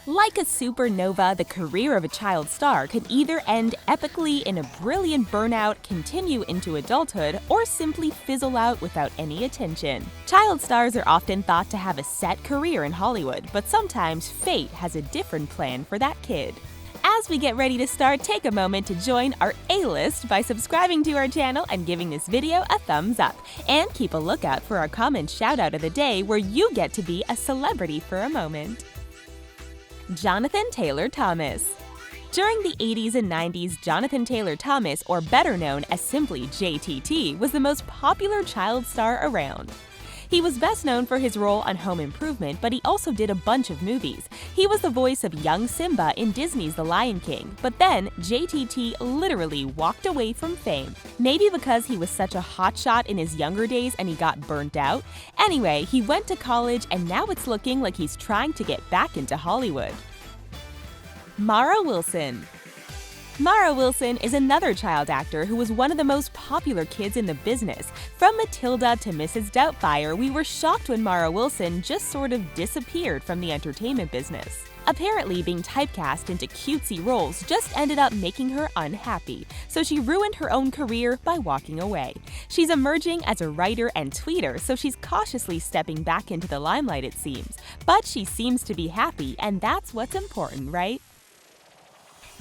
Like a supernova, the career of a child star could either end epically in a brilliant burnout, continue into adulthood, or simply fizzle out without any attention. Child stars are often thought to have a set career in Hollywood, but sometimes fate has a different plan for that kid. As we get ready to start, take a moment to join our A-list by subscribing to our channel and giving this video a thumbs up. And keep a lookout for our comment shout-out of the day where you get to be a celebrity for a moment. Jonathan Taylor Thomas. During the 80s and 90s, Jonathan Taylor Thomas, or better known as simply JTT, was the most popular child star around. He was best known for his role on Home Improvement, but he also did a bunch of movies. He was the voice of young Simba in Disney's The Lion King, but then JTT literally walked away from fame. Maybe because he was such a hotshot in his younger days and he got burnt out? Anyway, he went to college and now it's looking like he's trying to get back into Hollywood. Mara Wilson. Mara Wilson is another child actor who was one of the most popular kids in the business. From Matilda to Mrs. Doubtfire, we were shocked when Mara Wilson just sort of disappeared from the entertainment business. Apparently, being typecast into cutesy roles just ended up making her unhappy, so she ruined her own career by walking away. She's emerging as a writer and tweeter, so she's cautiously stepping back into the limelight, it seems. But she seems to be happy, and that's what's important, right?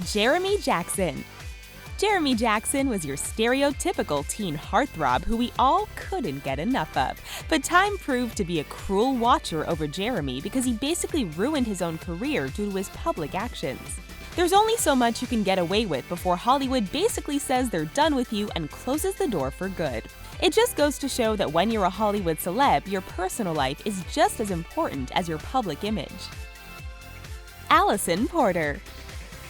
Jeremy Jackson. Jeremy Jackson was your stereotypical teen heartthrob who we all couldn't get enough of. But time proved to be a cruel watcher over Jeremy because he basically ruined his own career due to his public actions. There's only so much you can get away with before Hollywood basically says they're done with you and closes the door for good. It just goes to show that when you're a Hollywood celeb, your personal life is just as important as your public image. ALISAN Porter.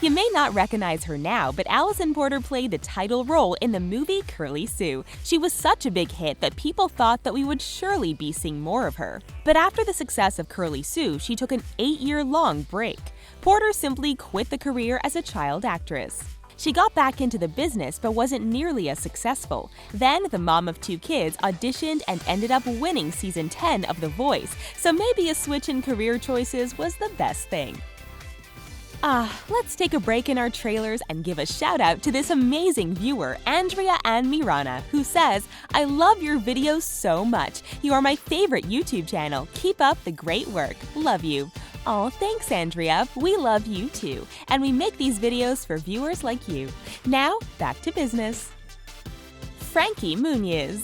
You may not recognize her now, but ALISAN Porter played the title role in the movie Curly Sue. She was such a big hit that people thought that we would surely be seeing more of her. But after the success of Curly Sue, she took an 8-year-long break. Porter simply quit the career as a child actress. She got back into the business but wasn't nearly as successful. Then, the mom of 2 kids auditioned and ended up winning season 10 of The Voice, so maybe a switch in career choices was the best thing. Let's take a break in our trailers and give a shout out to this amazing viewer, Andrea Ann Mirana, who says, "I love your videos so much. You are my favorite YouTube channel. Keep up the great work. Love you." Aw, thanks, Andrea. We love you too. And we make these videos for viewers like you. Now, back to business. Frankie Muniz.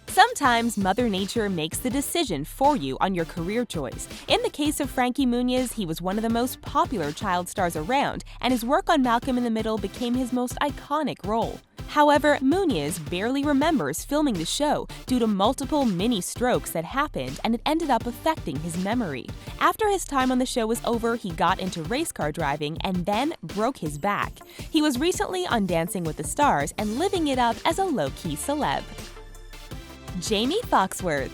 Sometimes Mother Nature makes the decision for you on your career choice. In the case of Frankie Muniz, he was one of the most popular child stars around, and his work on Malcolm in the Middle became his most iconic role. However, Muniz barely remembers filming the show due to multiple mini-strokes that happened, and it ended up affecting his memory. After his time on the show was over, he got into race car driving and then broke his back. He was recently on Dancing with the Stars and living it up as a low-key celeb. JAIMEE Foxworth.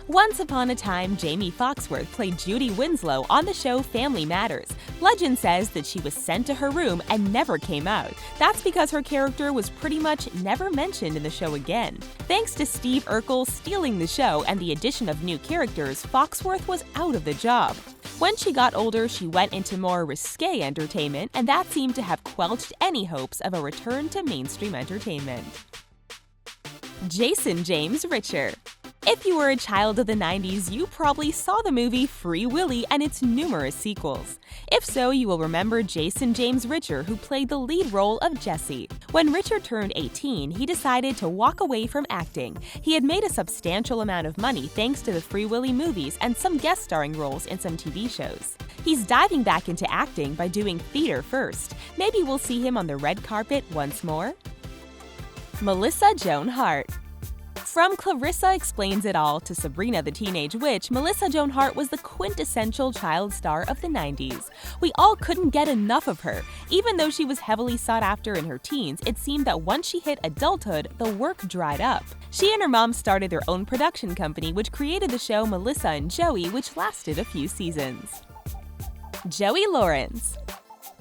Once upon a time, JAIMEE Foxworth played Judy Winslow on the show Family Matters. Legend says that she was sent to her room and never came out. That's because her character was pretty much never mentioned in the show again. Thanks to Steve Urkel stealing the show and the addition of new characters, Foxworth was out of the job. When she got older, she went into more risque entertainment, and that seemed to have quelched any hopes of a return to mainstream entertainment. Jason James Richter. If you were a child of the 90s, you probably saw the movie Free Willy and its numerous sequels. If so, you will remember Jason James Richter, who played the lead role of Jesse. When Richter turned 18, he decided to walk away from acting. He had made a substantial amount of money thanks to the Free Willy movies and some guest starring roles in some TV shows. He's diving back into acting by doing theater first. Maybe we'll see him on the red carpet once more. Melissa Joan Hart. From Clarissa Explains It All to Sabrina the Teenage Witch, Melissa Joan Hart was the quintessential child star of the 90s. We all couldn't get enough of her. Even though she was heavily sought after in her teens, it seemed that once she hit adulthood, the work dried up. She and her mom started their own production company, which created the show Melissa and Joey, which lasted a few seasons. Joey Lawrence.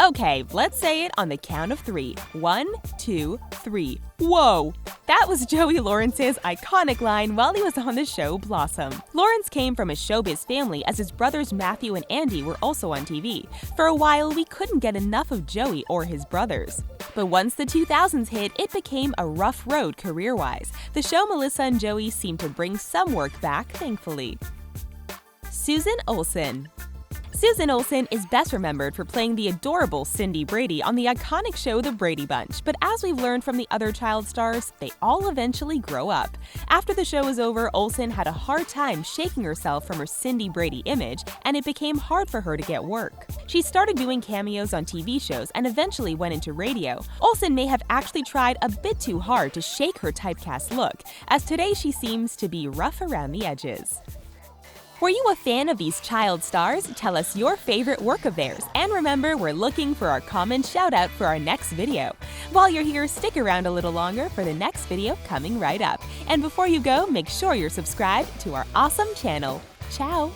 Okay, let's say it on the count of 3. 1, 2, 3. Whoa! That was Joey Lawrence's iconic line while he was on the show Blossom. Lawrence came from a showbiz family as his brothers Matthew and Andy were also on TV. For a while, we couldn't get enough of Joey or his brothers. But once the 2000s hit, it became a rough road career-wise. The show Melissa and Joey seemed to bring some work back, thankfully. Susan Olsen. Susan Olsen is best remembered for playing the adorable Cindy Brady on the iconic show The Brady Bunch, but as we've learned from the other child stars, they all eventually grow up. After the show was over, Olsen had a hard time shaking herself from her Cindy Brady image, and it became hard for her to get work. She started doing cameos on TV shows and eventually went into radio. Olsen may have actually tried a bit too hard to shake her typecast look, as today she seems to be rough around the edges. Were you a fan of these child stars? Tell us your favorite work of theirs. And remember, we're looking for our comment shout-out for our next video. While you're here, stick around a little longer for the next video coming right up. And before you go, make sure you're subscribed to our awesome channel. Ciao!